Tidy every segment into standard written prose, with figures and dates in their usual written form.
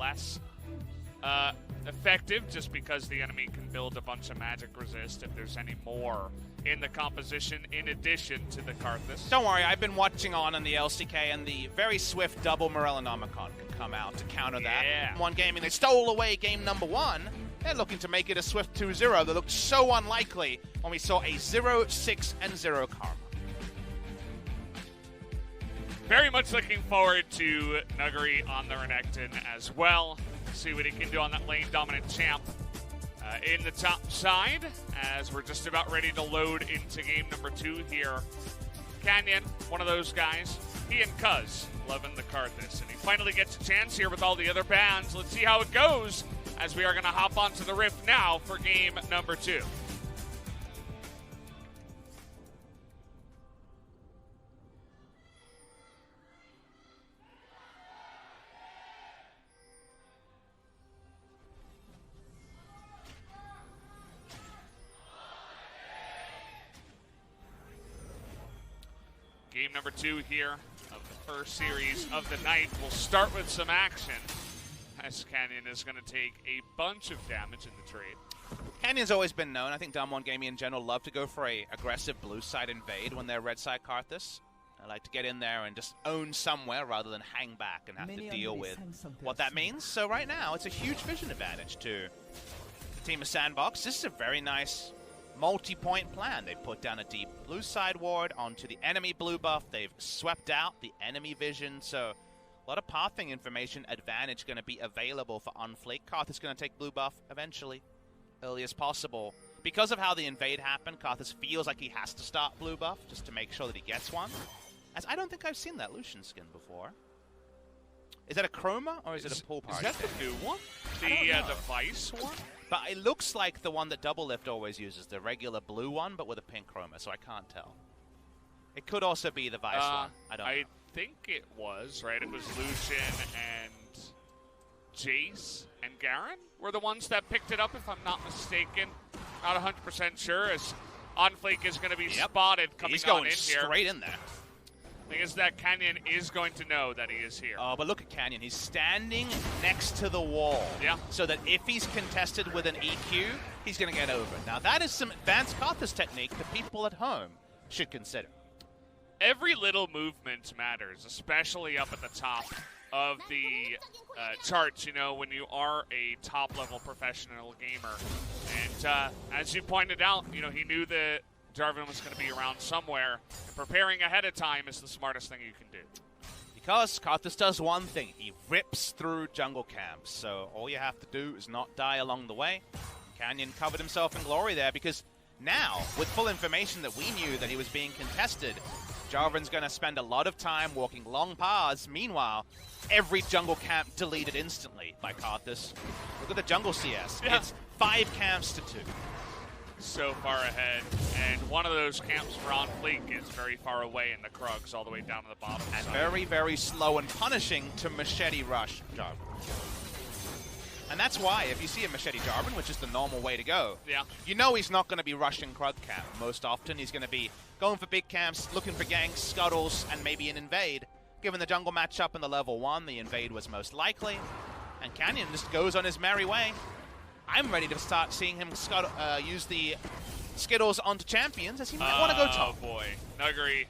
less effective just because the enemy can build a bunch of magic resist if there's any more in the composition in addition to the Karthus. Don't worry, I've been watching on the LCK, and the very swift double Morellonomicon can come out to counter that. One Gaming, they stole away game number 1. They're looking to make it a swift 2-0 that looked so unlikely when we saw a 0-6 and 0 Karma. Very much looking forward to Nuggery on the Renekton as well. See what he can do on that lane dominant champ in the top side as we're just about ready to load into game number 2 here. Canyon, one of those guys, he and Cuz loving the Karthus, and he finally gets a chance here with all the other bans. Let's see how it goes as we are going to hop onto the Rift now for game number 2. Game number 2 here of the first series of the night. We'll start with some action as Canyon is going to take a bunch of damage in the trade. Canyon's always been known. I think DAMWON Gaming in general love to go for a aggressive blue side invade when they're red side Karthus. I like to get in there and just own somewhere rather than hang back and have to deal with what that means. So right now, it's a huge vision advantage to the team of SANDBOX. This is a very nice multi-point plan. They've put down a deep blue side ward onto the enemy blue buff. They've swept out the enemy vision, so a lot of pathing information advantage going to be available for Unflake. Karthus going to take blue buff eventually, early as possible. Because of how the invade happened, Karthus feels like he has to start blue buff just to make sure that he gets one. As I don't think I've seen that Lucian skin before. Is that a Chroma or is it a pool party? Is that the new one? The device one? But it looks like the one that Double Lift always uses, the regular blue one, but with a pink chroma, so I can't tell. It could also be the Vice one. I don't know. I think it was, right? It was Lucian and Jace and Garen were the ones that picked it up, if I'm not mistaken. Not 100% sure, as Unflake is going to be spotted coming He's going on in here. straight in there. The thing is that Canyon is going to know that he is here. Oh, but look at Canyon. He's standing next to the wall. Yeah. So that if he's contested with an EQ, he's going to get over. Now, that is some advanced Karthus technique that people at home should consider. Every little movement matters, especially up at the top of the charts, you know, when you are a top-level professional gamer. And as you pointed out, you know, he knew that Jarvan was going to be around somewhere. And preparing ahead of time is the smartest thing you can do. Because Karthus does one thing. He rips through jungle camps. So all you have to do is not die along the way. Canyon covered himself in glory there because now, with full information that we knew that he was being contested, Jarvan's going to spend a lot of time walking long paths. Meanwhile, every jungle camp deleted instantly by Karthus. Look at the jungle CS. Yeah. It's 5 camps to 2. So far ahead, and one of those camps for Unflake is very far away in the Krugs, all the way down to the bottom. And very, very slow and punishing to Machete Rush Jarvan. And that's why, if you see a Machete Jarvan, which is the normal way to go, you know he's not going to be rushing Krug camp. Most often, he's going to be going for big camps, looking for ganks, scuttles, and maybe an invade. Given the jungle matchup in the level 1, the invade was most likely. And Canyon just goes on his merry way. I'm ready to start seeing him use the Skittles onto champions as he might want to go top. Oh boy, Nuggery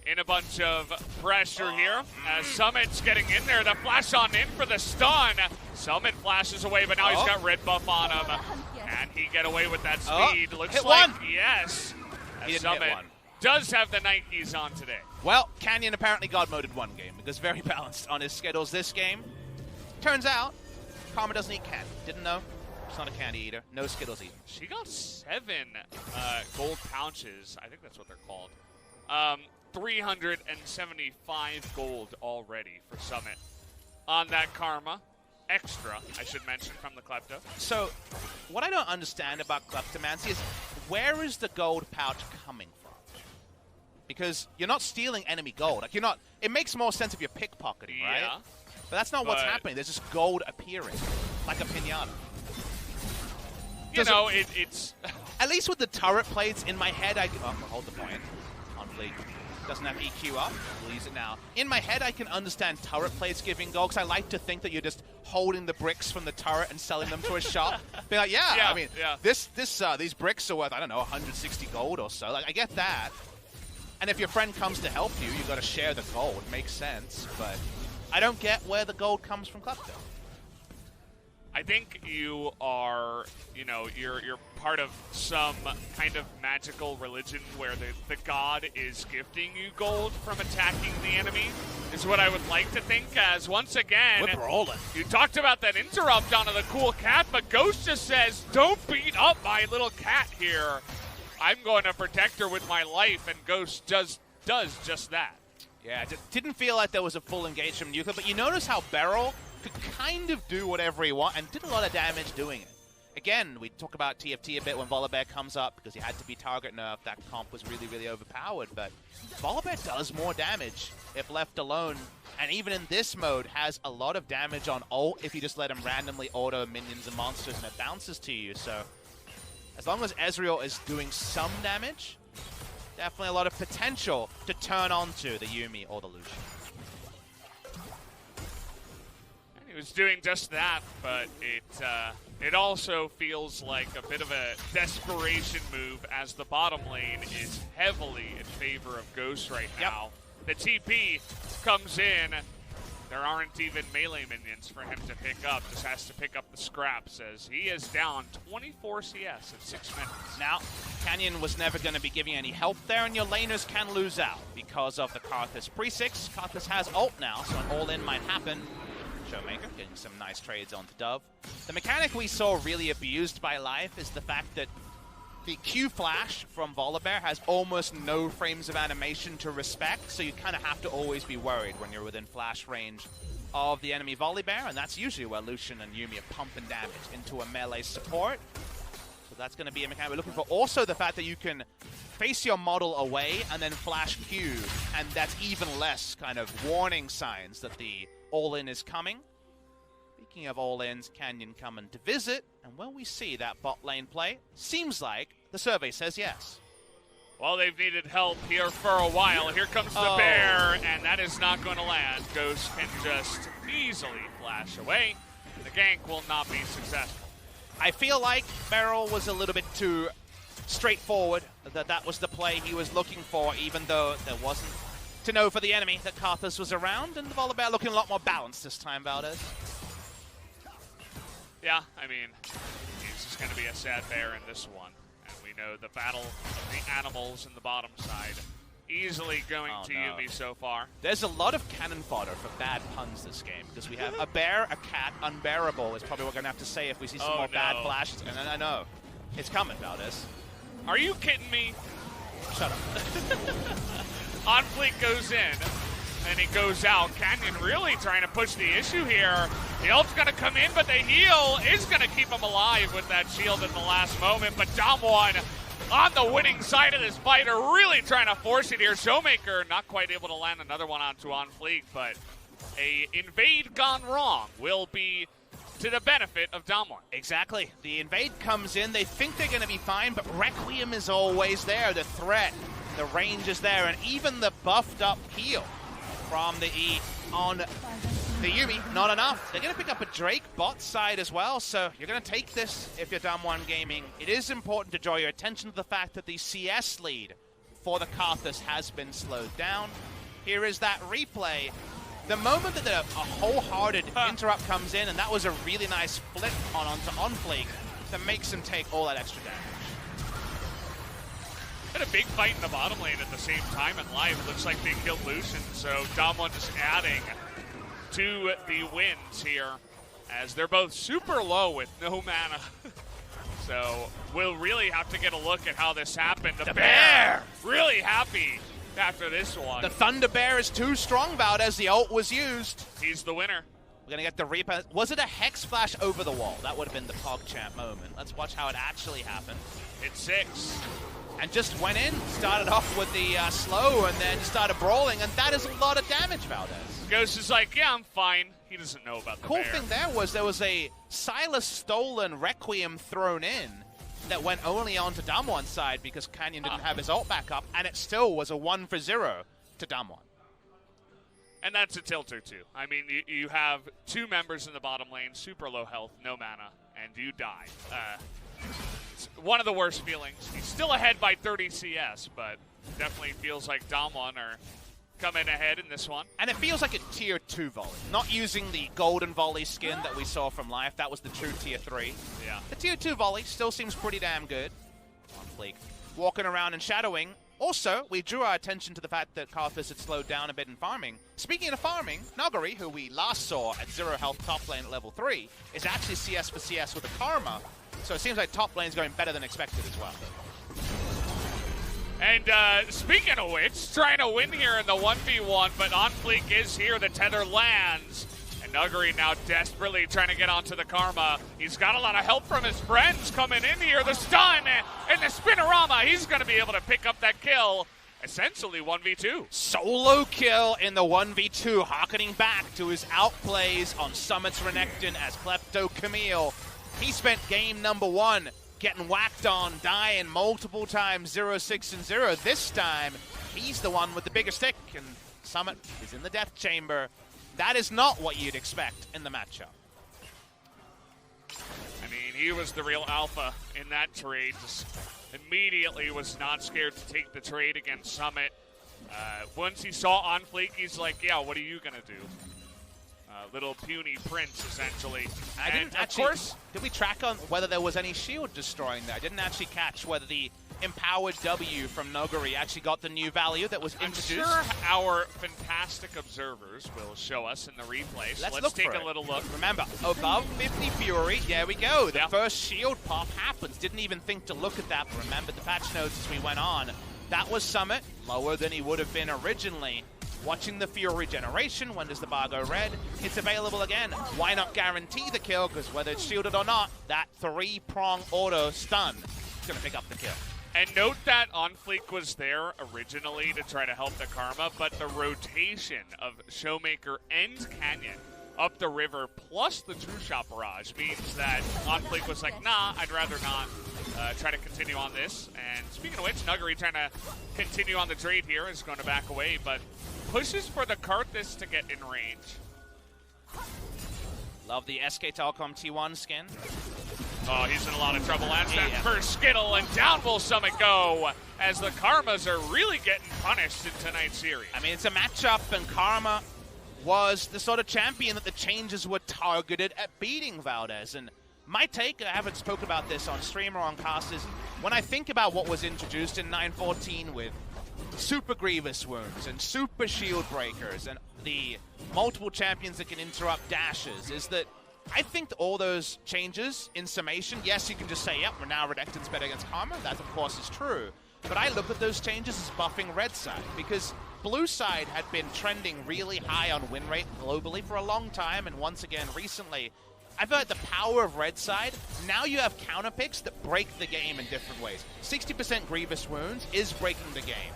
in a bunch of pressure here as Summit's getting in there. The flash on in for the stun. Summit flashes away, but now he's got red buff on him. Can he get away with that speed? Looks hit like one. Yes. He didn't Summit hit one. Does have the Nikes on today. Well, Canyon apparently God moded one game because very balanced on his Skittles this game. Turns out, Karma doesn't eat candy. Didn't know. She's not a candy eater. No Skittles eaten. She got 7 gold pouches. I think that's what they're called. 375 gold already for Summit on that Karma. Extra, I should mention, from the Klepto. So, what I don't understand about Kleptomancy is where is the gold pouch coming from? Because you're not stealing enemy gold. Like, you're not. It makes more sense if you're pickpocketing, right? Yeah. But that's not what's happening. There's just gold appearing, like a pinata. You know, it's... At least with the turret plates in my head, I... Oh, hold the point. On fleek. Doesn't have EQ up. We'll use it now. In my head, I can understand turret plays giving gold, because I like to think that you're just holding the bricks from the turret and selling them to a shop. Be like, I mean, these bricks are worth, I don't know, 160 gold or so. Like, I get that. And if your friend comes to help you, you've got to share the gold. It makes sense, but I don't get where the gold comes from Klepto. I think you are, you know, you're part of some kind of magical religion where the god is gifting you gold from attacking the enemy, is what I would like to think, as once again, we're brawling. You talked about that interrupt onto the cool cat, but Ghost just says, don't beat up my little cat here. I'm going to protect her with my life, and Ghost does just that. Yeah, it didn't feel like there was a full engagement from Nuka, but you notice how Beryl could kind of do whatever he wanted and did a lot of damage doing it. Again, we talk about TFT a bit when Volibear comes up because he had to be target nerfed. That comp was really, really overpowered, but Volibear does more damage if left alone, and even in this mode has a lot of damage on ult if you just let him randomly auto minions and monsters and it bounces to you. So as long as Ezreal is doing some damage, definitely a lot of potential to turn onto the Yuumi or the Lucian. He was doing just that, but it also feels like a bit of a desperation move as the bottom lane is heavily in favor of Ghost right now. The TP comes in. There aren't even melee minions for him to pick up. Just has to pick up the scraps as he is down 24 CS at 6 minutes. Now, Canyon was never going to be giving any help there, and your laners can lose out because of the Karthus pre-6. Karthus has ult now, so an all-in might happen. Showmaker getting some nice trades onto Dove. The mechanic we saw really abused by Life is the fact that the Q flash from Volibear has almost no frames of animation to respect, so you kind of have to always be worried when you're within flash range of the enemy Volibear, and that's usually where Lucian and Yuumi are pumping damage into a melee support. So that's going to be a mechanic we're looking for. Also the fact that you can face your model away and then flash Q, and that's even less kind of warning signs that the all-in is coming. Speaking of all-ins, Canyon coming to visit, and will we see that bot lane play? Seems like the survey says yes. Well, they've needed help here for a while. Here comes the bear, and that is not going to land. Ghost can just easily flash away. The gank will not be successful. I feel like Beryl was a little bit too straightforward, that was the play he was looking for, even though there wasn't to know for the enemy that Karthus was around, and the Volibear looking a lot more balanced this time, Valdez. Yeah, I mean, he's just going to be a sad bear in this one. And we know the battle of the animals in the bottom side easily going to Yuumi so far. There's a lot of cannon fodder for bad puns this game, because we have a bear, a cat, unbearable is probably what we're going to have to say if we see some more bad flashes. And I know. It's coming, Valdez. Are you kidding me? Shut up. On Fleet goes in, and he goes out. Canyon really trying to push the issue here. The ult's going to come in, but the heal is going to keep him alive with that shield at the last moment. But DAMWON on the winning side of this fight are really trying to force it here. Showmaker not quite able to land another one onto On Fleet, but a invade gone wrong will be to the benefit of DAMWON. Exactly. The invade comes in. They think they're going to be fine, but Requiem is always there. The threat, the range is there, and even the buffed up heal from the E on the Yuumi, not enough. They're going to pick up a Drake bot side as well, so you're going to take this if you're DAMWON Gaming. It is important to draw your attention to the fact that the CS lead for the Karthus has been slowed down. Here is that replay. The moment that a wholehearted interrupt comes in, and that was a really nice flip onto Onfleek that makes him take all that extra damage. Had a big fight in the bottom lane at the same time in live. It looks like they killed Lucian, so DAMWON just adding to the wins here, as they're both super low with no mana. So we'll really have to get a look at how this happened. The bear! Really happy after this one. The Thunder Bear is too strong, Valdez. The ult was used. He's the winner. We're going to get the Reaper. Was it a Hex Flash over the wall? That would have been the PogChamp moment. Let's watch how it actually happened. It's 6. And just went in, started off with the slow, and then started brawling, and that is a lot of damage, Valdez. Ghost is like, yeah, I'm fine. He doesn't know about the cool bear. Thing there was a Silas stolen Requiem thrown in that went only onto DAMWON's side because Canyon didn't have his ult back up, and it still was a 1-for-0 to DAMWON. And that's a tilter, too. I mean, you have two members in the bottom lane, super low health, no mana, and you die. It's one of the worst feelings. He's still ahead by 30 CS, but definitely feels like DAMWON are coming ahead in this one. And it feels like a tier 2 volley. Not using the golden volley skin that we saw from Life. That was the true tier 3. Yeah. The tier 2 volley still seems pretty damn good. On fleek. Walking around and shadowing. Also, we drew our attention to the fact that Karthus had slowed down a bit in farming. Speaking of farming, Nuguri, who we last saw at 0 health top lane at level 3, is actually CS for CS with a Karma. So it seems like top lane's going better than expected as well. And speaking of which, trying to win here in the 1v1, but on fleek is here. The tether lands. And Nuguri now desperately trying to get onto the Karma. He's got a lot of help from his friends coming in here. The stun and the spinorama. He's going to be able to pick up that kill. Essentially 1v2. Solo kill in the 1v2, harkening back to his outplays on Summit's Renekton as Klepto Camille. He spent game number 1 getting whacked on, dying multiple times, 0, 6, and 0. This time, he's the one with the bigger stick, and Summit is in the death chamber. That is not what you'd expect in the matchup. I mean, he was the real alpha in that trade. Just immediately was not scared to take the trade against Summit. Once he saw on fleek, he's like, yeah, what are you going to do? Little puny prince, essentially. Of course, did we track on whether there was any shield destroying that? I didn't actually catch whether the empowered W from Nuguri actually got the new value that was introduced. I'm sure our fantastic observers will show us in the replay. So let's take a little look. Remember, above 50 Fury, there we go. The first shield pop happens. Didn't even think to look at that, but remembered the patch notes as we went on. That was Summit, lower than he would have been originally. Watching the Fury generation, when does the bar go red? It's available again. Why not guarantee the kill? Because whether it's shielded or not, that 3-prong auto stun is going to pick up the kill. And note that On Fleek was there originally to try to help the Karma, but the rotation of Showmaker and Canyon up the river, plus the True Shot Barrage, means that On Fleek was like, nah, I'd rather not try to continue on this. And speaking of which, Nuguri trying to continue on the trade here is going to back away, but pushes for the Karthus to get in range. Love the SK Telecom T1 skin. Oh, he's in a lot of trouble. That's that first Skittle, and down will Summit go as the Karmas are really getting punished in tonight's series. I mean, it's a matchup, and Karma was the sort of champion that the changes were targeted at beating Valdez. And my take, I haven't spoken about this on stream or on cast, is when I think about what was introduced in 914 with super grievous wounds and super shield breakers and the multiple champions that can interrupt dashes, is that I think that all those changes in summation, yes, you can just say, yep, we're now Renekton's better against Karma. That, of course, is true. But I look at those changes as buffing red side, because blue side had been trending really high on win rate globally for a long time, and once again, recently, I feel like the power of red side, now you have counter picks that break the game in different ways. 60% grievous wounds is breaking the game.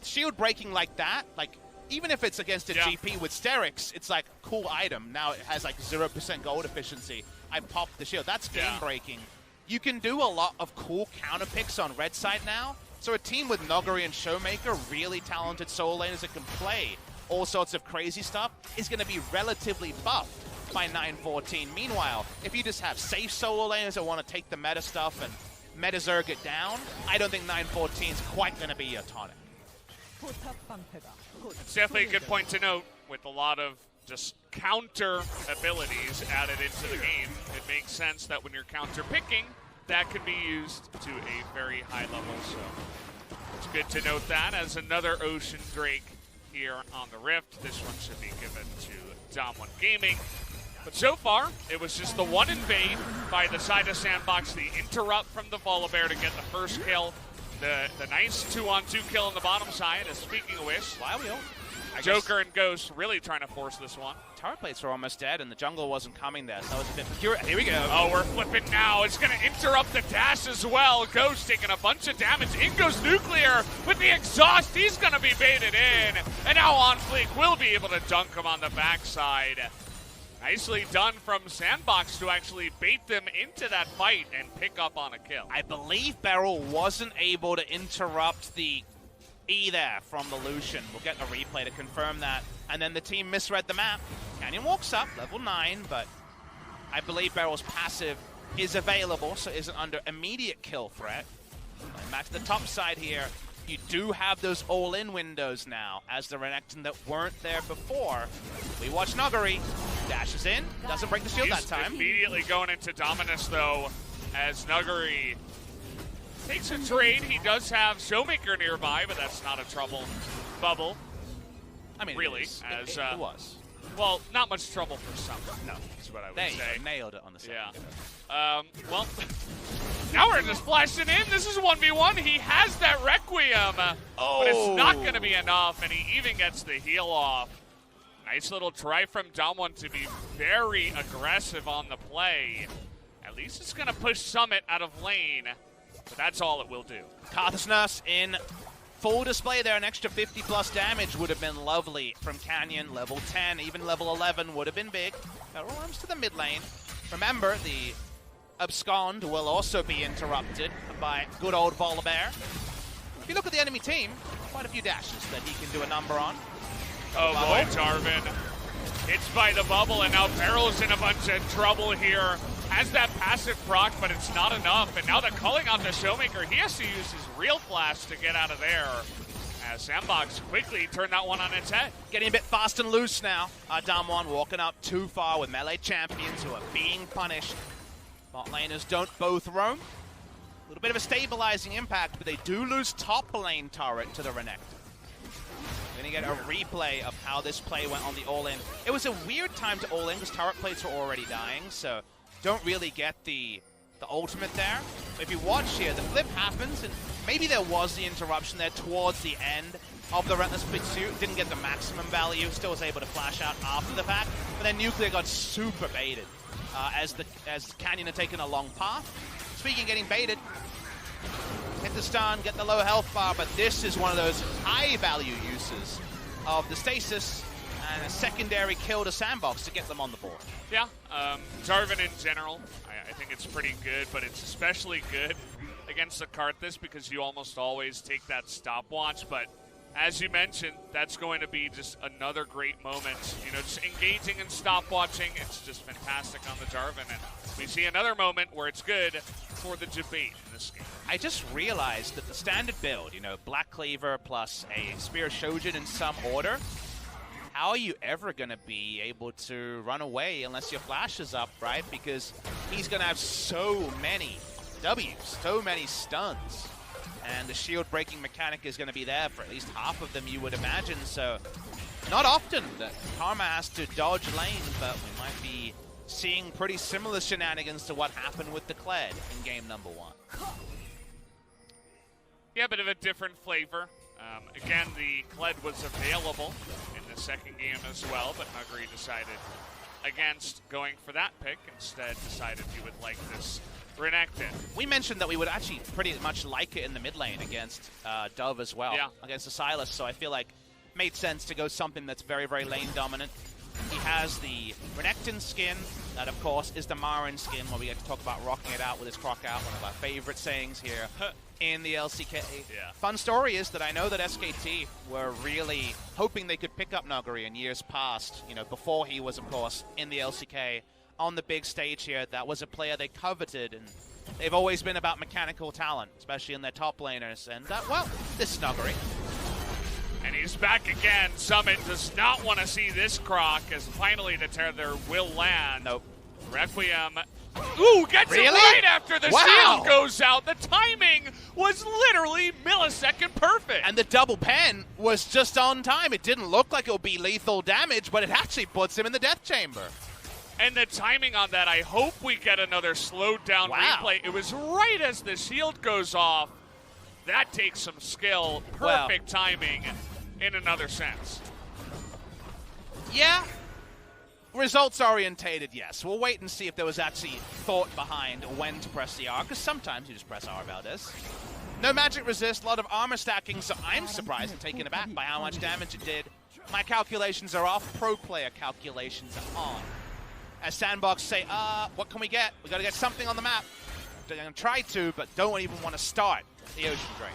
Shield breaking like that, like, even if it's against a GP with Sterix, it's like, cool item. Now it has like 0% gold efficiency. I popped the shield. That's game breaking. You can do a lot of cool counter picks on red side now. So a team with Nuguri and Showmaker, really talented solo laners that can play all sorts of crazy stuff, is going to be relatively buffed by 914. Meanwhile, if you just have safe solo laners that want to take the meta stuff and meta Zerg it down, I don't think 914 is quite going to be a tonic. It's definitely a good point to note. With a lot of just counter abilities added into the game, it makes sense that when you're counter picking, that could be used to a very high level. So it's good to note that as another Ocean Drake here on the Rift. This one should be given to DAMWON Gaming. But so far, it was just the one invade by the side of SANDBOX, the interrupt from the Volibear to get the first kill. The nice 2-on-2 kill on the bottom side. And speaking of which, Joker and Ghost really trying to force this one. Tower plates were almost dead, and the jungle wasn't coming there, so that was a bit peculiar. Here we go. Oh, we're flipping now. It's going to interrupt the dash as well. Ghost taking a bunch of damage. In goes Nuclear with the exhaust. He's going to be baited in. And now On Fleek will be able to dunk him on the backside. Nicely done from SANDBOX to actually bait them into that fight and pick up on a kill. I believe Beryl wasn't able to interrupt the E there from the Lucian. We'll get a replay to confirm that. And then the team misread the map. Canyon walks up, level 9, but I believe Beryl's passive is available, so isn't under immediate kill threat. And back to the top side here. You do have those all-in windows now, as the Renekton that weren't there before. We watch Nuguri. Dashes in, doesn't break the shield that time. Immediately going into Dominus, though, as Nuguri takes a trade. He does have Showmaker nearby, but that's not a trouble bubble. I mean, really, it was. Well, not much trouble for some. No, is what I would say. Nailed it on the second. Yeah. Well, now we're just flashing in. This is 1v1. He has that Requiem, but it's not going to be enough, and he even gets the heal off. Nice little try from DAMWON to be very aggressive on the play. At least it's going to push Summit out of lane, but that's all it will do. Karthus in full display there. An extra 50+ damage would have been lovely from Canyon. Level 10, even level 11 would have been big. Feral Arms to the mid lane. Remember, the Abscond will also be interrupted by good old Volibear. If you look at the enemy team, quite a few dashes that he can do a number on. Oh boy, Jarvan hits by the bubble, and now Feral's in a bunch of trouble here. Has that passive proc, but it's not enough. And now they're calling out the Showmaker. He has to use his real flash to get out of there. As SANDBOX quickly turned that one on its head. Getting a bit fast and loose now. DAMWON walking up too far with melee champions who are being punished. Bot laners don't both roam. A little bit of a stabilizing impact, but they do lose top lane turret to the Renekton. We're going to get a replay of how this play went on the all-in. It was a weird time to all-in because turret plates were already dying, so don't really get the ultimate there. But if you watch here, the flip happens, and maybe there was the interruption there towards the end of the Relentless Pursuit. Didn't get the maximum value, still was able to flash out after the fact. But then Nuclear got super baited as Canyon had taken a long path. Speaking of getting baited, hit the stun, get the low health bar, but this is one of those high value uses of the stasis and a secondary kill to SANDBOX to get them on the board. Yeah, Jarvan in general, I think it's pretty good, but it's especially good against the Karthus because you almost always take that stopwatch. But as you mentioned, that's going to be just another great moment. You know, just engaging and stopwatching, it's just fantastic on the Jarvan. And we see another moment where it's good for the debate in this game. I just realized that the standard build, you know, Black Cleaver plus a Spear Shojin in some order, how are you ever going to be able to run away unless your flash is up, right? Because he's going to have so many W's, so many stuns. And the shield breaking mechanic is going to be there for at least half of them, you would imagine. So not often that Karma has to dodge lane, but we might be seeing pretty similar shenanigans to what happened with the Kled in game number 1. Yeah, a bit of a different flavor. Again, the Kled was available in the second game as well, but Nuguri decided against going for that pick. Instead, decided he would like this Renekton. We mentioned that we would actually pretty much like it in the mid lane against Dove as well, against the Sylas, so I feel like it made sense to go something that's very, very lane dominant. He has the Renekton skin, that of course is the Marin skin, where we get to talk about rocking it out with his croc out, one of our favorite sayings here in the LCK. Yeah. Fun story is that I know that SKT were really hoping they could pick up Nuguri in years past, you know, before he was, of course, in the LCK on the big stage here. That was a player they coveted, and they've always been about mechanical talent, especially in their top laners. And, well, this is Nuguri. And he's back again. Summit does not want to see this croc, as finally the tether will land. Nope. Requiem. Ooh, gets it right after the shield goes out. The timing was literally millisecond perfect. And the double pen was just on time. It didn't look like it would be lethal damage, but it actually puts him in the death chamber. And the timing on that, I hope we get another slowed down replay. It was right as the shield goes off. That takes some skill. Perfect timing in another sense. Yeah. Results orientated, yes. We'll wait and see if there was actually thought behind when to press the R, because sometimes you just press R about this. No magic resist, a lot of armor stacking, so I'm surprised and taken aback by how much damage it did. My calculations are off, pro player calculations are on. As SANDBOX say, what can we get? We gotta get something on the map. They're gonna try to, but don't even want to start the Ocean Drain.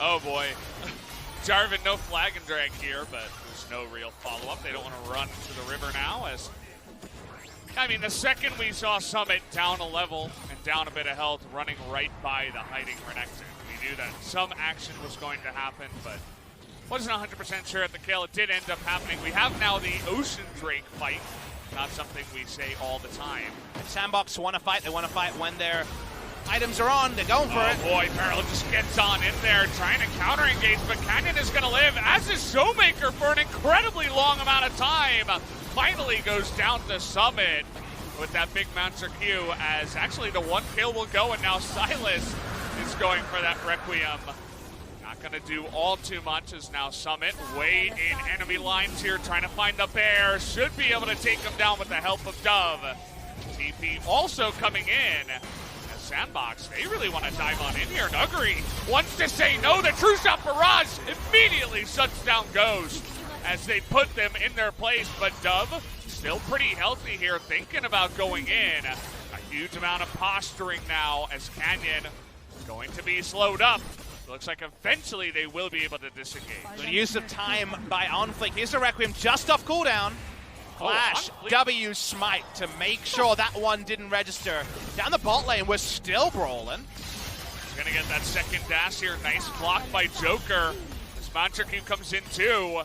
Oh boy. Jarvan, no flag and drag here, but there's no real follow-up. They don't want to run to the river now, as I mean, the second we saw Summit down a level and down a bit of health, running right by the hiding Renekton, we knew that some action was going to happen, but wasn't 100% sure at the kill. It did end up happening. We have now the Ocean Drake fight. Not something we say all the time. If SANDBOX want to fight, they want to fight when their items are on. They're going for it. Oh boy, Peril just gets on in there, trying to counter-engage, but Canyon is going to live, as is Showmaker for an incredibly long amount of time. Finally goes down to Summit with that big Monster Q, as actually the one kill will go, and now Silas is going for that Requiem. Not going to do all too much, as now Summit way in enemy lines here, trying to find the bear. Should be able to take him down with the help of Dove. TP also coming in. As SANDBOX, they really want to dive on in here. Nuguri wants to say no. The True Shot Barrage immediately shuts down Ghost as they put them in their place, but Dove still pretty healthy here, thinking about going in. A huge amount of posturing now, as Canyon is going to be slowed up. Looks like eventually they will be able to disengage. Good use of time by OnFleek. Here's the Requiem just off cooldown. Flash, W smite to make sure that one didn't register. Down the bot lane, we're still brawling. He's gonna get that second dash here. Nice block by Joker. This Mantra Q comes in too.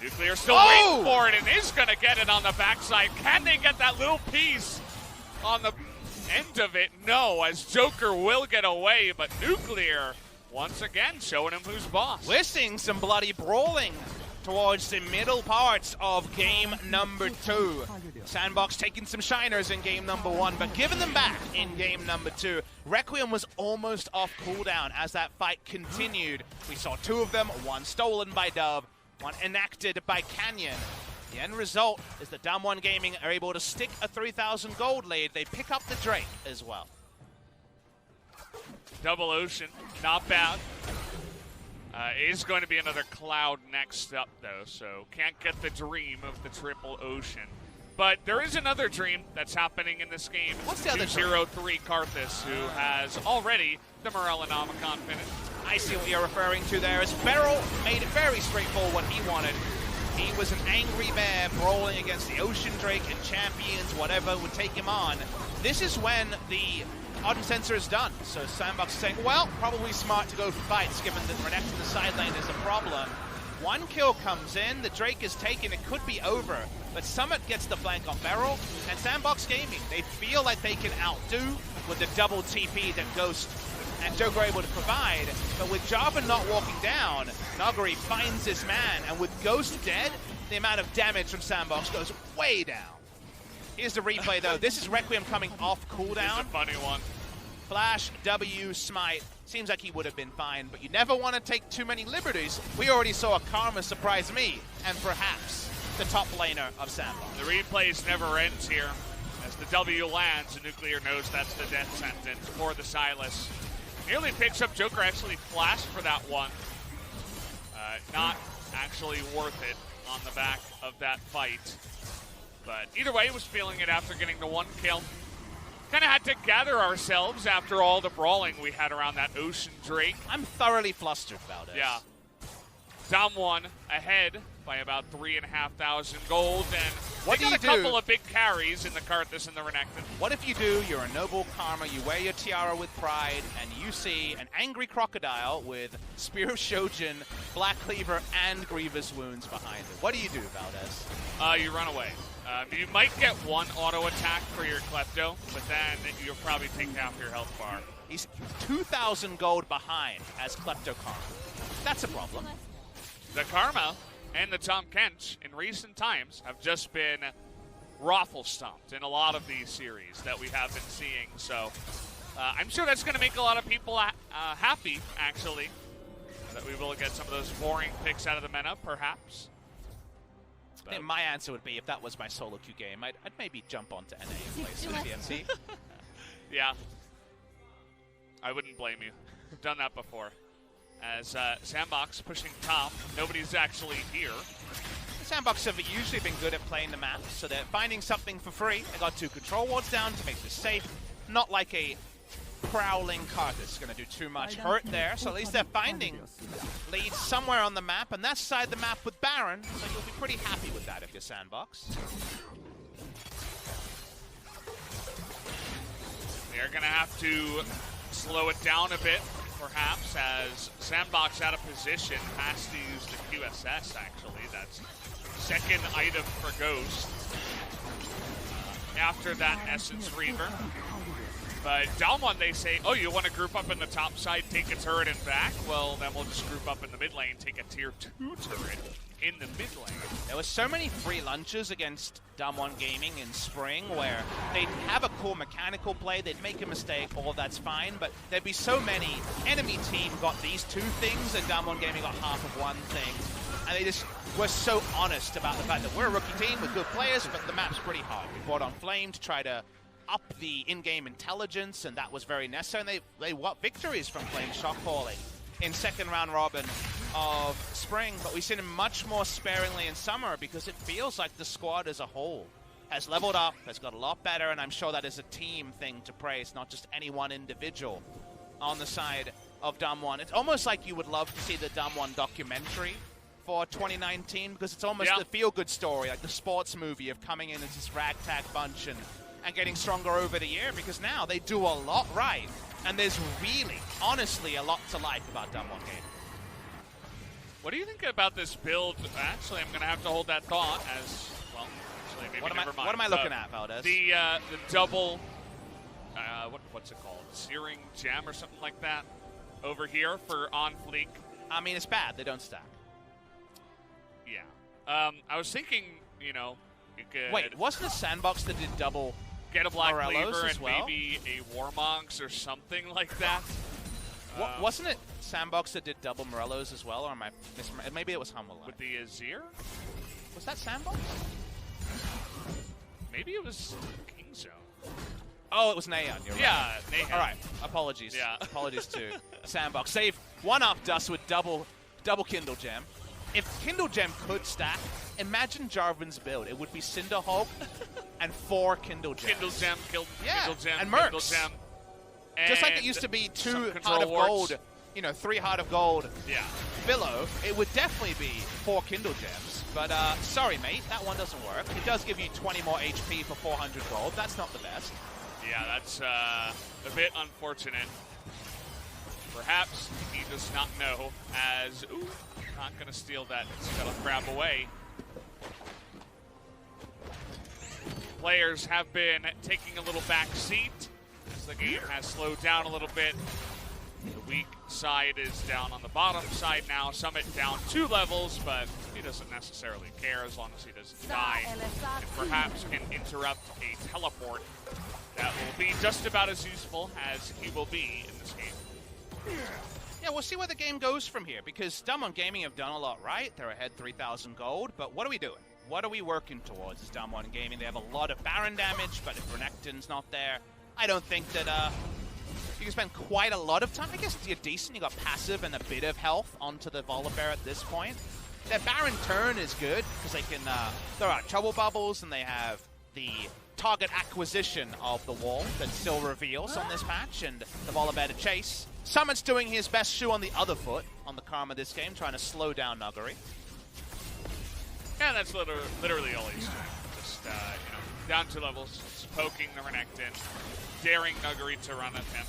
Nuclear still waiting for it and is gonna get it on the backside. Can they get that little piece on the end of it? No, as Joker will get away, but Nuclear once again showing him who's boss. We're seeing some bloody brawling towards the middle parts of game number 2. SANDBOX taking some shiners in game number 1, but giving them back in game number 2. Requiem was almost off cooldown as that fight continued. We saw 2 of them, one stolen by Dove, one enacted by Canyon. The end result is that DAMWON Gaming are able to stick a 3,000 gold lead. They pick up the Drake as well. Double Ocean, not bad. Is going to be another Cloud next up, though, so can't get the dream of the triple Ocean. But there is another dream that's happening in this game. What's the other 203 Karthus, who has already the Morel and Omicron finish. I see what you're referring to there. As Beryl made it very straightforward what he wanted. He was an angry bear brawling against the Ocean Drake and champions, whatever would take him on. This is when the Ardent Sensor is done. So SANDBOX is saying, well, probably smart to go for fights, given that Renekton in the side lane is a problem. One kill comes in, the Drake is taken, it could be over. But Summit gets the flank on Beryl, and SANDBOX Gaming, they feel like they can outdo with the double TP that Ghost and Joker are able to provide. But with Jarvan not walking down, Nuguri finds his man, and with Ghost dead, the amount of damage from SANDBOX goes way down. Here's the replay, though. This is Requiem coming off cooldown. It's a funny one. Flash, W, smite. Seems like he would have been fine, but you never want to take too many liberties. We already saw a Karma surprise me, and perhaps the top laner of SANDBOX. The replays never ends here. As the W lands, the Nuclear knows that's the death sentence for the Silas. Nearly picks up Joker, actually flashed for that one. Not actually worth it on the back of that fight. But either way, was feeling it after getting the one kill. Kind of had to gather ourselves after all the brawling we had around that Ocean Drake. I'm thoroughly flustered about it. Yeah. DAMWON ahead by about 3,500 gold, and what they got a couple of big carries in the Karthus and the Renekton. What if you do, you're a noble Karma, you wear your tiara with pride, and you see an angry crocodile with Spear of Shojin, Black Cleaver, and Grievous Wounds behind it? What do you do, Valdez? You run away. You might get one auto attack for your Klepto, but then you'll probably take half your health bar. He's 2,000 gold behind as Klepto Karma. That's a problem. The Karma and the Tom Kench in recent times have just been raffle stomped in a lot of these series that we have been seeing. So I'm sure that's going to make a lot of people happy, actually, that we will get some of those boring picks out of the meta, perhaps. But my answer would be, if that was my solo queue game, I'd maybe jump onto NA and play some DMC. Yeah. I wouldn't blame you. I've done that before. As SANDBOX pushing top, nobody's actually here. SANDBOX have usually been good at playing the map, so they're finding something for free. They got 2 control wards down to make this safe. Not like a prowling Karthus is going to do too much hurt there, so at least they're finding leads somewhere on the map, and that's side the map with Baron, so you'll be pretty happy with that if you're SANDBOX. They're going to have to slow it down a bit, perhaps, as SANDBOX out of position has to use the QSS, actually. That's second item for Ghost after that Essence Reaver. But DWG, they say, oh, you want to group up in the top side, take a turret and back? Well, then we'll just group up in the mid lane, take a tier 2 turret in the mid lane. There was so many free lunches against DWG Gaming in spring where they'd have a cool mechanical play, they'd make a mistake, all that's fine, but there'd be so many. Enemy team got these 2 things, and DWG Gaming got half of one thing. And they just were so honest about the fact that we're a rookie team with good players, but the map's pretty hard. We brought on Flame to try to up the in-game intelligence, and that was very necessary. And they got victories from Flame shot calling in second round robin of spring, but we've seen him much more sparingly in summer because it feels like the squad as a whole has leveled up, has got a lot better, and I'm sure that is a team thing to praise, not just any one individual on the side of DAMWON. It's almost like you would love to see the DAMWON documentary for 2019 because it's almost the feel-good story, like the sports movie of coming in as this ragtag bunch and getting stronger over the year, because now they do a lot right, and there's really, honestly, a lot to like about DWG Gaming. What do you think about this build? Actually, I'm going to have to hold that thought as, well, actually, maybe never mind. What am I looking at, Valdez? The double, what's it called? Searing Gem or something like that over here for On Fleek. I mean, it's bad. They don't stack. Yeah. I was thinking, you know, you could... Wait, wasn't it SANDBOX that did double get a Black Cleaver and well? maybe a Warmonks or something like that? Wasn't it SANDBOX that did double Morellos as well, or am I maybe it was Humble? With the Azir? Was that SANDBOX? Maybe it was Kingzone. Oh, it was Naeon. You're right. Yeah, Naeon. All right, apologies. Yeah. Apologies to SANDBOX. They've one-upped us with double Kindle Gem. If Kindle Gem could stack, imagine Jarvan's build. It would be Cinderhulk and 4 Kindle Gems. Kindle Gem, Kindle Gem, and Kindle Mercs. Gem. Just like it used to be 2 Heart of Gold, 3 Heart of Gold. Yeah. Below, it would definitely be 4 Kindle Gems. But sorry, mate, that one doesn't work. It does give you 20 more HP for 400 gold. That's not the best. Yeah, that's a bit unfortunate. Perhaps he does not know, as, ooh, not going to steal that Scuttle Crab away. Players have been taking a little back seat as the game has slowed down a little bit. The weak side is down on the bottom side now. Summit down 2 levels, but he doesn't necessarily care as long as he doesn't die. And perhaps can interrupt a teleport that will be just about as useful as he will be in this game. Yeah, we'll see where the game goes from here, because DWG Gaming have done a lot right. They're ahead 3,000 gold, but what are we doing? What are we working towards as DWG Gaming? They have a lot of Baron damage, but if Renekton's not there, I don't think that you can spend quite a lot of time. I guess you're decent. You got passive and a bit of health onto the Volibear at this point. Their Baron turn is good, because they can throw out Trouble Bubbles, and they have the target acquisition of the wall that still reveals on this patch, and the Volibear to chase. Summit's doing his best shoe on the other foot on the Karma this game, trying to slow down Nuguri. Yeah, that's literally all he's doing. Just, down 2 levels, just poking the Renekton, daring Nuguri to run at him.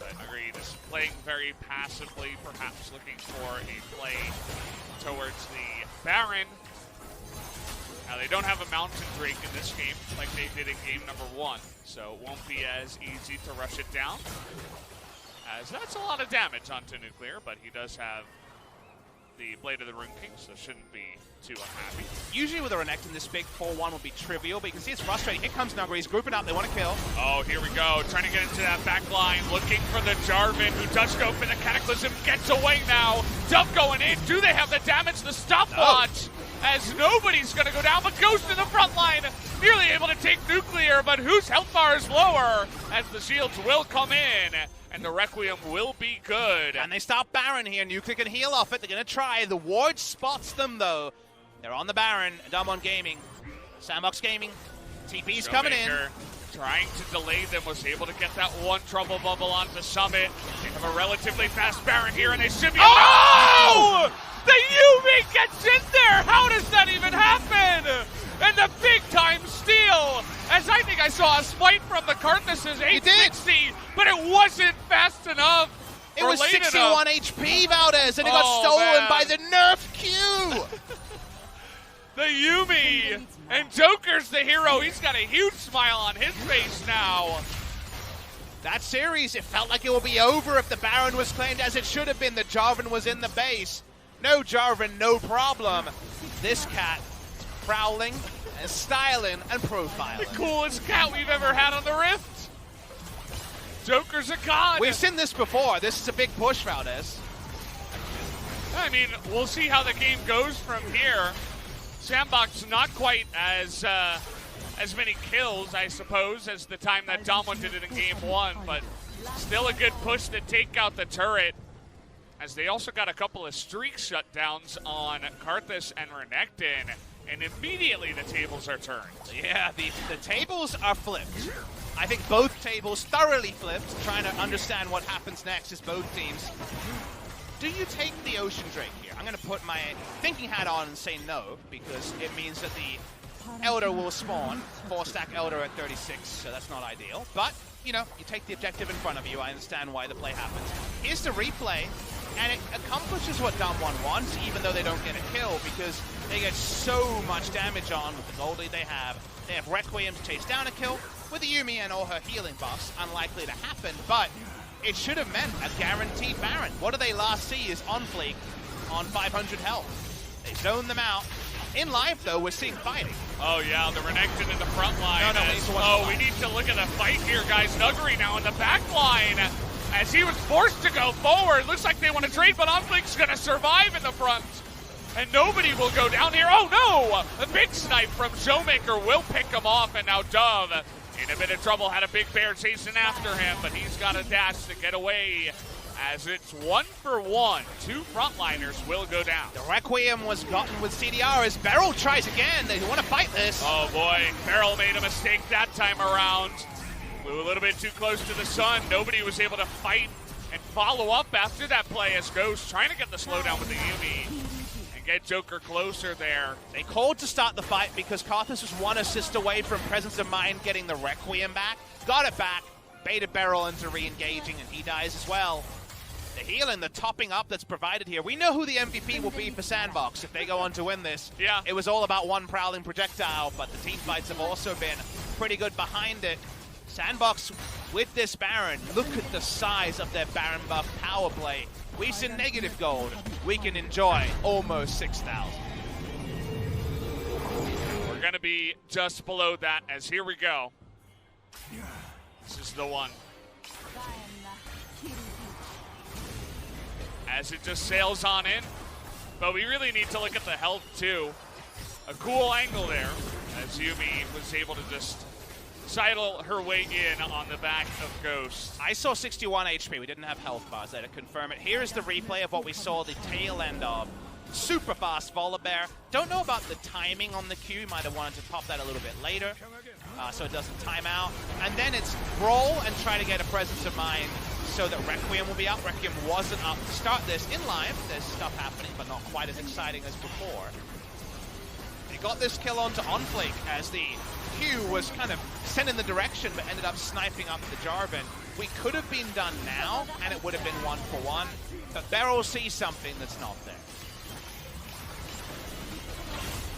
But Nuguri just playing very passively, perhaps looking for a play towards the Baron. Now, they don't have a Mountain Drake in this game like they did in game number 1, so it won't be as easy to rush it down, as that's a lot of damage onto Nuclear, but he does have the Blade of the Rune King, so shouldn't be too unhappy. Usually with a Renekton, this big 4-1 would be trivial, but you can see it's frustrating. Here comes Nuguri. He's grouping up. They want to kill. Oh, here we go. Trying to get into that back line. Looking for the Jarvan, who does go for the Cataclysm. Gets away now. Dove going in. Do they have the damage? The stopwatch. No. As nobody's going to go down, but Ghost in the front line. Nearly able to take Nuclear, but whose health bar is lower? As the shields will come in. And the Requiem will be good. And they stop Baron here. Nuclear can heal off it. They're going to try. The ward spots them, though. They're on the Baron. DWG Gaming. SANDBOX Gaming TP's coming in. Trying to delay them, was able to get that one trouble bubble onto Summit. They have a relatively fast Baron here, and they should be. Oh! The Yuumi gets in there! How does that even happen? And the big time steal! As I think I saw a spike from the Karthus's 860, but it wasn't fast enough. It was 61 HP, Valdez, and it got stolen by the Nerf Q! The Yuumi, and Joker's the hero. He's got a huge smile on his face now. That series, it felt like it would be over if the Baron was claimed as it should have been. The Jarvan was in the base. No Jarvan, no problem. This cat prowling and styling and profiling. The coolest cat we've ever had on the Rift. Joker's a god. We've seen this before. This is a big push, Valdez. I mean, we'll see how the game goes from here. SANDBOX not quite as many kills, I suppose, as the time that DAMWON did it in Game 1, but still a good push to take out the turret, as they also got a couple of streak shutdowns on Karthus and Renekton, and immediately the tables are turned. Yeah, the tables are flipped. I think both tables thoroughly flipped, trying to understand what happens next as both teams. Do you take the Ocean Drake here? I'm going to put my thinking hat on and say no, because it means that the Elder will spawn. 4-stack Elder at 36, so that's not ideal. But, you know, you take the objective in front of you. I understand why the play happens. Here's the replay, and it accomplishes what DAMWON wants, even though they don't get a kill, because they get so much damage on with the goldie they have. They have Requiem to chase down a kill, with the Yuumi and all her healing buffs. Unlikely to happen, but it should have meant a guaranteed Baron. What do they last see is on fleek on 500 health. They zone them out. In live, though, we're seeing fighting. Oh, yeah, the Renekton in the front line. No, we need to look at the fight here, guys. Nuguri now in the back line as he was forced to go forward. Looks like they want to trade, but OnFleek's going to survive in the front. And nobody will go down here. Oh, no! A big snipe from Showmaker will pick him off, and now Dove in a bit of trouble. Had a big bear chasing after him, but he's got a dash to get away. As it's 1-for-1, two frontliners will go down. The Requiem was gotten with CDR as Beryl tries again. They want to fight this. Oh boy, Beryl made a mistake that time around. Flew a little bit too close to the sun. Nobody was able to fight and follow up after that play as Ghost trying to get the slowdown with the Yuumi and get Joker closer there. They called to start the fight because Karthus was one assist away from Presence of Mind getting the Requiem back. Got it back, baited Beryl into re-engaging, and he dies as well. The healing, the topping up that's provided here. We know who the MVP will be for SANDBOX if they go on to win this. Yeah. It was all about one prowling projectile, but the team fights have also been pretty good behind it. SANDBOX with this Baron, look at the size of their Baron buff power play. We've seen negative gold. We can enjoy almost 6,000. We're going to be just below that as here we go. This is the one. As it just sails on in. But we really need to look at the health too. A cool angle there as Yuumi was able to just sidle her way in on the back of Ghost. I saw 61 HP. We didn't have health bars there to confirm it. Here is the replay of what we saw the tail end of. Super fast Volibear. Don't know about the timing on the Q. Might have wanted to pop that a little bit later so it doesn't time out. And then it's Brawl and try to get a Presence of Mind so that Requiem will be up. Requiem wasn't up to start this. In live, there's stuff happening, but not quite as exciting as before. They got this kill onto OnFleek as the Q was kind of sent in the direction, but ended up sniping up the Jarvan. We could have been done now, and it would have been 1-for-1, but Beryl sees something that's not there.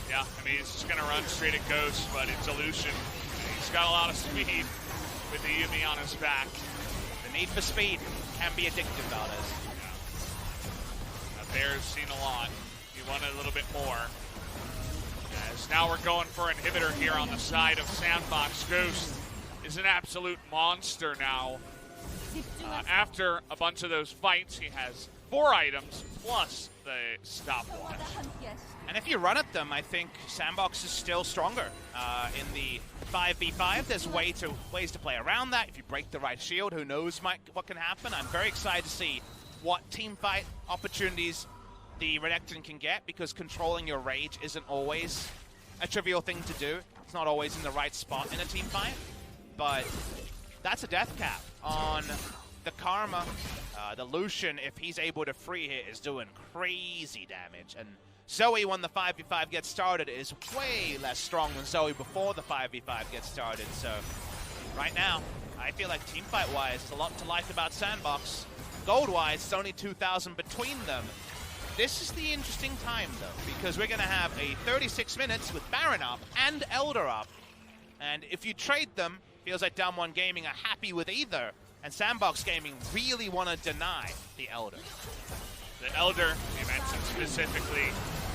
Yeah, I mean, he's just going to run straight at Ghost, but it's Illusion. He's got a lot of speed with the Yuumi on his back. The need for speed can be addictive, Valdez. Yeah. That bear's seen a lot. You want a little bit more. As now we're going for inhibitor here on the side of SANDBOX. Ghost is an absolute monster now. After a bunch of those fights, he has 4 items plus the stopwatch. And if you run at them, I think SANDBOX is still stronger. In the 5v5, there's ways to play around that. If you break the right shield, who knows what can happen. I'm very excited to see what team fight opportunities the Renekton can get, because controlling your rage isn't always a trivial thing to do. It's not always in the right spot in a team fight, but that's a death cap on the Karma. The Lucian, if he's able to free hit, is doing crazy damage. And Zoe, when the 5v5 gets started, is way less strong than Zoe before the 5v5 gets started. So right now, I feel like teamfight-wise, there's a lot to like about SANDBOX. Gold-wise, it's only 2,000 between them. This is the interesting time, though, because we're going to have a 36 minutes with Baron up and Elder up. And if you trade them, feels like DAMWON Gaming are happy with either. And SANDBOX Gaming really want to deny the Elder. The Elder, you mentioned specifically.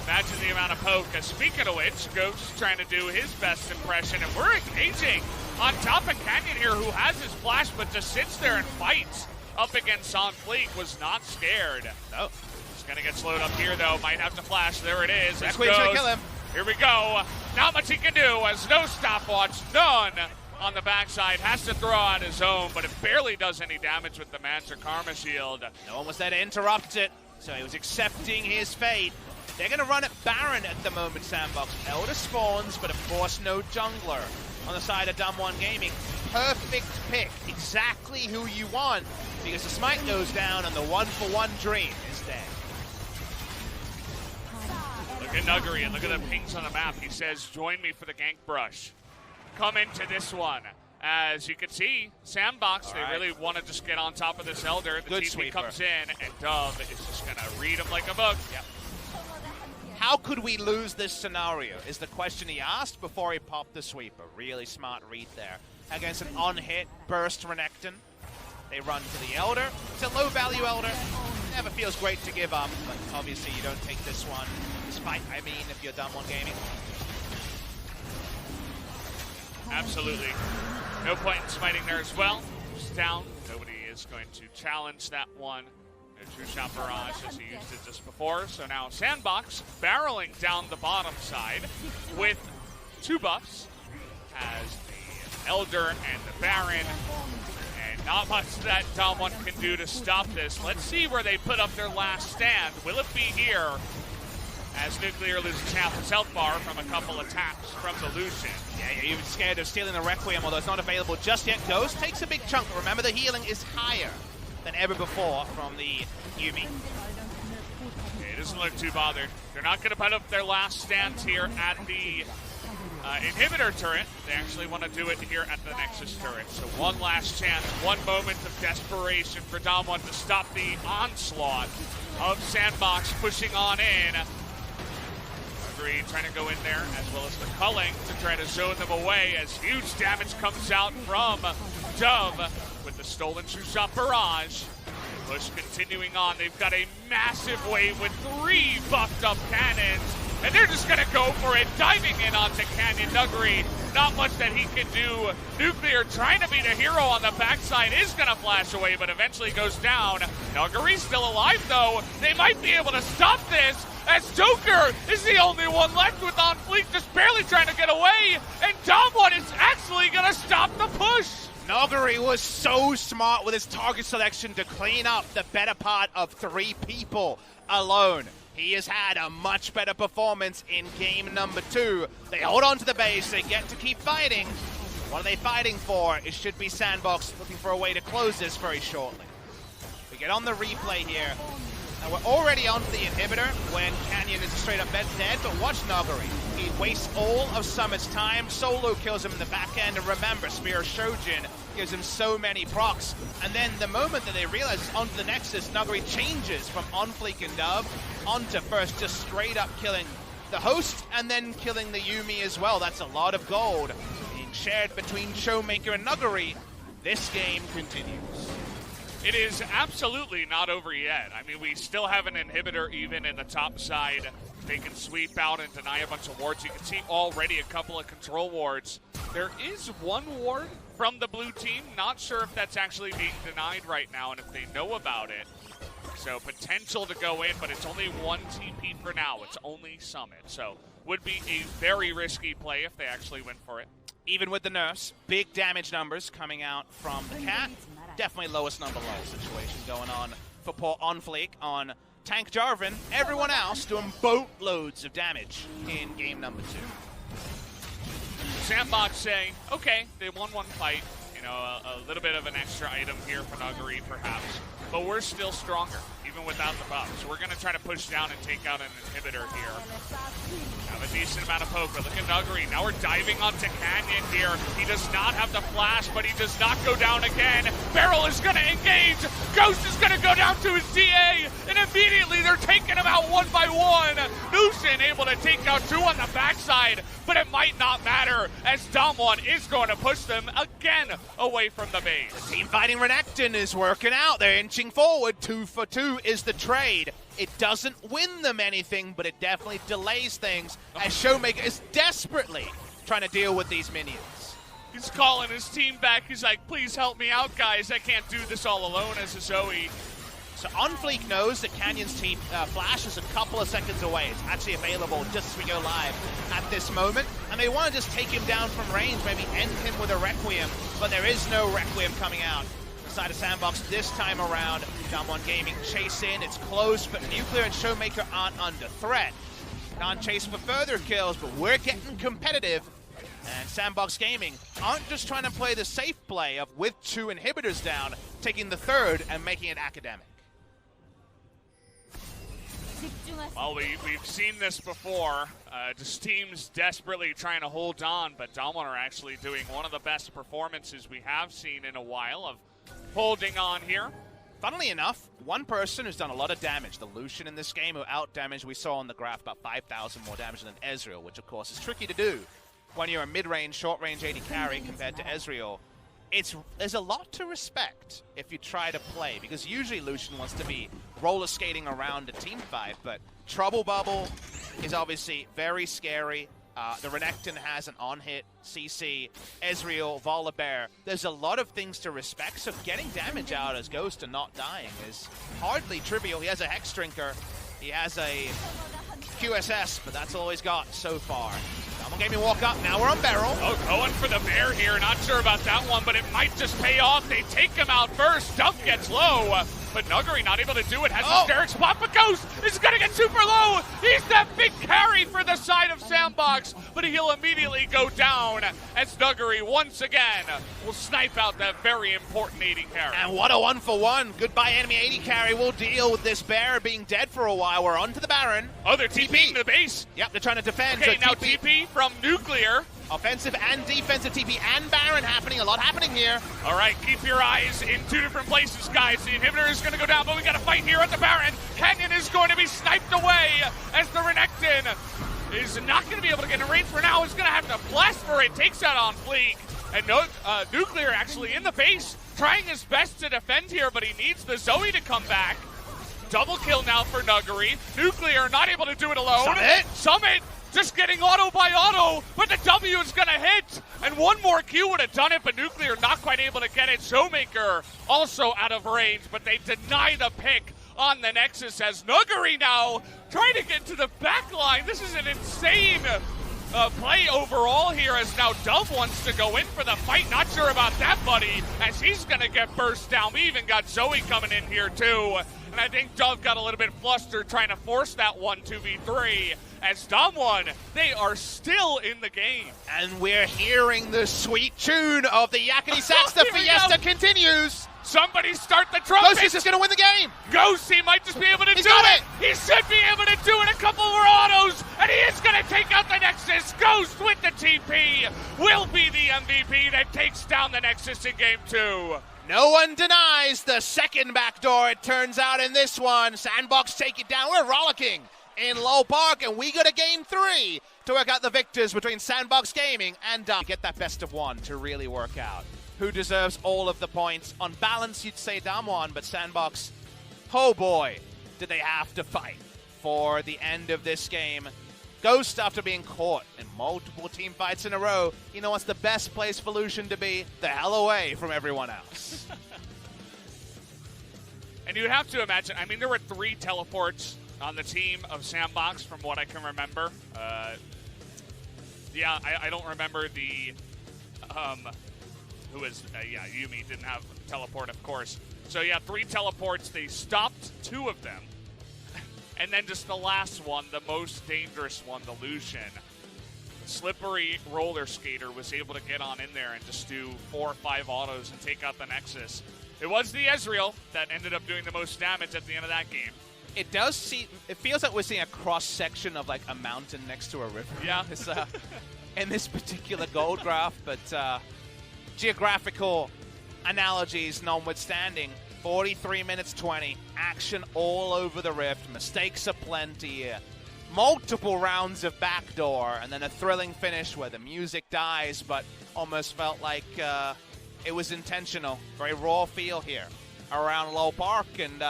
Imagine the amount of poke. Speaking of which, Ghost trying to do his best impression, and we're engaging on top of Canyon here, who has his flash, but just sits there and fights up against Sanfleek, was not scared. No. He's going to get slowed up here, though. Might have to flash. There it is. That's going to kill him. Here we go. Not much he can do, as no stopwatch, none on the backside. Has to throw out his own, but it barely does any damage with the Mancer Karma Shield. No one was there to interrupt it, so he was accepting his fate. They're going to run at Baron at the moment, SANDBOX. Elder spawns, but of course no jungler on the side of DAMWON Gaming. Perfect pick, exactly who you want, because the smite goes down and the one-for-one dream is dead. Look at Nuggery and look at the pings on the map. He says, join me for the gank brush. Come into this one. As you can see, SANDBOX, they really want to just get on top of this Elder. The TP comes in, and Dove is just going to read him like a book. Yep. How could we lose this scenario is the question he asked before he popped the sweeper. Really smart read there. Against an on-hit burst Renekton. They run to the Elder. It's a low-value Elder. Never feels great to give up, but obviously you don't take this one. Despite, I mean, if you're DAMWON Gaming. Absolutely. No point in smiting there as well. Just down. Nobody is going to challenge that one. No true shot barrage as he used it just before. So now SANDBOX barreling down the bottom side with two buffs. Has the Elder and the Baron. And not much that DAMWON can do to stop this. Let's see where they put up their last stand. Will it be here? As Nuclear loses half his health bar from a couple attacks from the Lucian. Yeah, you're even scared of stealing the Requiem, although it's not available just yet. Ghost takes a big chunk. Remember, the healing is higher than ever before from the Yuumi. It doesn't look too bothered. They're not going to put up their last stand here at the inhibitor turret. They actually want to do it here at the Nexus turret. So one last chance, one moment of desperation for DAMWON to stop the onslaught of SANDBOX pushing on in. Trying to go in there, as well as the culling to try to zone them away as huge damage comes out from Dove with the stolen true shot barrage. Push continuing on. They've got a massive wave with 3 buffed up cannons, and they're just going to go for it, diving in onto Canyon. Nuggery, not much that he can do. Nuclear trying to be the hero on the backside is going to flash away, but eventually goes down. Nuggery's still alive, though. They might be able to stop this, as Joker is the only one left with On Fleek, just barely trying to get away, and DAMWON is actually going to stop the push. Nuggery was so smart with his target selection to clean up the better part of 3 people alone. He has had a much better performance in game number 2. They hold on to the base, they get to keep fighting. What are they fighting for? It should be SANDBOX looking for a way to close this very shortly. We get on the replay here. Now we're already onto the inhibitor when Canyon is straight up dead, but watch Nuggery. He wastes all of Summit's time. Solo kills him in the back end, and remember, Spear Shojin gives him so many procs. And then the moment that they realize it's onto the Nexus, Nuggery changes from on Fleek and Dove onto first just straight up killing the host and then killing the Yuumi as well. That's a lot of gold being shared between Showmaker and Nuggery. This game continues. It is absolutely not over yet. I mean, we still have an inhibitor even in the top side. They can sweep out and deny a bunch of wards. You can see already a couple of control wards. There is one ward from the blue team. Not sure if that's actually being denied right now and if they know about it. So potential to go in, but it's only 1 TP for now. It's only Summit. So would be a very risky play if they actually went for it. Even with the nerfs, big damage numbers coming out from the Cat. Definitely lowest number low situation going on for poor OnFleek on Tank Jarvan. Everyone else doing boatloads of damage in game number 2. SANDBOX saying, okay, they won one fight, you know, a little bit of an extra item here for Nuguri perhaps, but we're still stronger, even without the buff. So we're going to try to push down and take out an inhibitor here. Have a decent amount of poke, but look at Nuguri. Now we're diving onto Canyon here. He does not have the flash, but he does not go down again. Beryl is going to engage. Ghost is going to go down to his DA, and immediately they're taking him out one by one. Nushin able to take out two on the backside, but it might not matter as DAMWON is going to push them again away from the base. The team fighting Renekton is working out. They're inching forward. 2 for 2 is the trade. It doesn't win them anything, but it definitely delays things as Showmaker is desperately trying to deal with these minions. He's calling his team back. He's like, please help me out, guys. I can't do this all alone as a Zoe. So OnFleek knows that Canyon's team flash is a couple of seconds away. It's actually available just as we go live at this moment. And they want to just take him down from range, maybe end him with a Requiem, but there is no Requiem coming out. Side of SANDBOX this time around. DWG Gaming chase in. It's close, but Nuclear and Showmaker aren't under threat. On chase for further kills, but we're getting competitive. And SANDBOX Gaming aren't just trying to play the safe play of with 2 inhibitors down, taking the third and making it academic. Well, we've seen this before. Just teams desperately trying to hold on, but DWG are actually doing one of the best performances we have seen in a while of holding on here. Funnily enough, one person who's done a lot of damage, the Lucian in this game, who out-damaged, we saw on the graph, about 5,000 more damage than Ezreal, which of course is tricky to do when you're a mid-range, short-range AD carry compared to Ezreal. There's a lot to respect if you try to play, because usually Lucian wants to be roller skating around a team fight, but Trouble Bubble is obviously very scary. The Renekton has an on-hit, CC, Ezreal, Volibear. There's a lot of things to respect, so getting damage out as Ghost and not dying is hardly trivial. He has a Hex Drinker, he has a QSS, but that's all he's got so far. DWG Gaming walk up, now we're on Beryl. Oh, going for the bear here, not sure about that one, but it might just pay off. They take him out first, Dump gets low. But Nuguri not able to do it, has a hysteric spot, but Ghost is going to get super low. He's that big carry for the side of SANDBOX, but he'll immediately go down as Nuguri once again will snipe out that very important AD carry. And what a 1-for-1. Goodbye enemy AD carry. We'll deal with this bear being dead for a while. We're on to the Baron. Oh, they're TPing the base. Yep, they're trying to defend. Okay, so now TP from Nuclear. Offensive and defensive TP and Baron happening. A lot happening here. All right, keep your eyes in 2 different places, guys. The inhibitor is going to go down, but we got to fight here at the Baron. Canyon is going to be sniped away as the Renekton is not going to be able to get in range for now. He's going to have to blast for it. Takes out OnFleek. And Nuclear actually in the base, trying his best to defend here, but he needs the Zoe to come back. Double kill now for Nuguri. Nuclear not able to do it alone. Summit just getting auto by auto, but the W is going to hit. And one more Q would have done it, but Nuclear not quite able to get it. Showmaker also out of range, but they deny the pick on the Nexus as Nuguri now trying to get to the back line. This is an insane play overall here as now Dove wants to go in for the fight. Not sure about that, buddy, as he's going to get burst down. We even got Zoe coming in here too. And I think Dove got a little bit flustered trying to force that 1-2v3. As DWG, they are still in the game. And we're hearing the sweet tune of the Yakety Sax. The fiesta continues. Somebody start the trumpet. Ghost is just going to win the game. Ghost, he might just be able to do it. He should be able to do it. A couple more autos, and he is going to take out the Nexus. Ghost with the TP will be the MVP that takes down the Nexus in Game 2. No one denies the second backdoor, it turns out, in this one. SANDBOX take it down. We're rollicking in Low Park, and we go to Game 3 to work out the victors between SANDBOX Gaming and get that best of one to really work out who deserves all of the points. On balance, you'd say DAMWON, but SANDBOX, oh boy, did they have to fight for the end of this game. Ghost, after being caught in multiple team fights in a row, you know what's the best place for Lucian to be? The hell away from everyone else. And you have to imagine, I mean, there were 3 teleports on the team of SANDBOX from what I can remember. Yeah, I don't remember the, Yuumi didn't have teleport, of course. So yeah, 3 teleports, they stopped 2 of them. And then just the last one, the most dangerous one, the Lucian. slippery roller skater was able to get on in there and just do 4 or 5 autos and take out the Nexus. It was the Ezreal that ended up doing the most damage at the end of that game. It feels like we're seeing a cross-section of like a mountain next to a river. Yeah. In this particular gold graph, but geographical analogies notwithstanding, 43 minutes 20, action all over the Rift, mistakes aplenty, multiple rounds of backdoor, and then a thrilling finish where the music dies, but almost felt like it was intentional. Very raw feel here around Low Park, and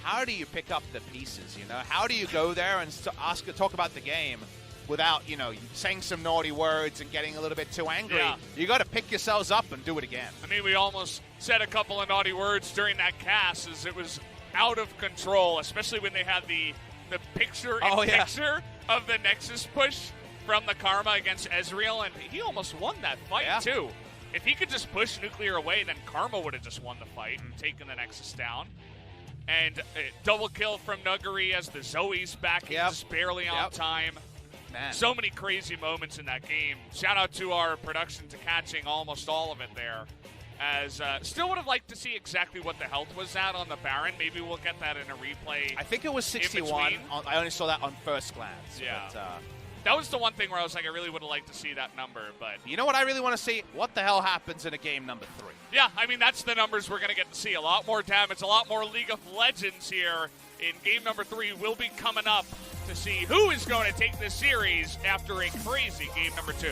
how do you pick up the pieces, you know? How do you go there and talk about the game without, you know, saying some naughty words and getting a little bit too angry? Yeah. You got to pick yourselves up and do it again. I mean, we almost said a couple of naughty words during that cast as it was out of control, especially when they had the picture of the Nexus push from the Karma against Ezreal, and he almost won that fight, too. If he could just push Nuclear away, then Karma would have just won the fight and taken the Nexus down. And double kill from Nuggery as the Zoe's back just barely on time. Man. So many crazy moments in that game. Shout out to our production to catching almost all of it there. As still would have liked to see exactly what the health was at on the Baron. Maybe we'll get that in a replay. I think it was 61. I only saw that on first glance. Yeah. But, that was the one thing where I was like, I really would have liked to see that number. But you know what I really want to see? What the hell happens in a game number 3? Yeah, I mean, that's the numbers we're going to get to see. A lot more damage, a lot more League of Legends here in game number 3 will be coming up to see who is going to take this series after a crazy game number 2.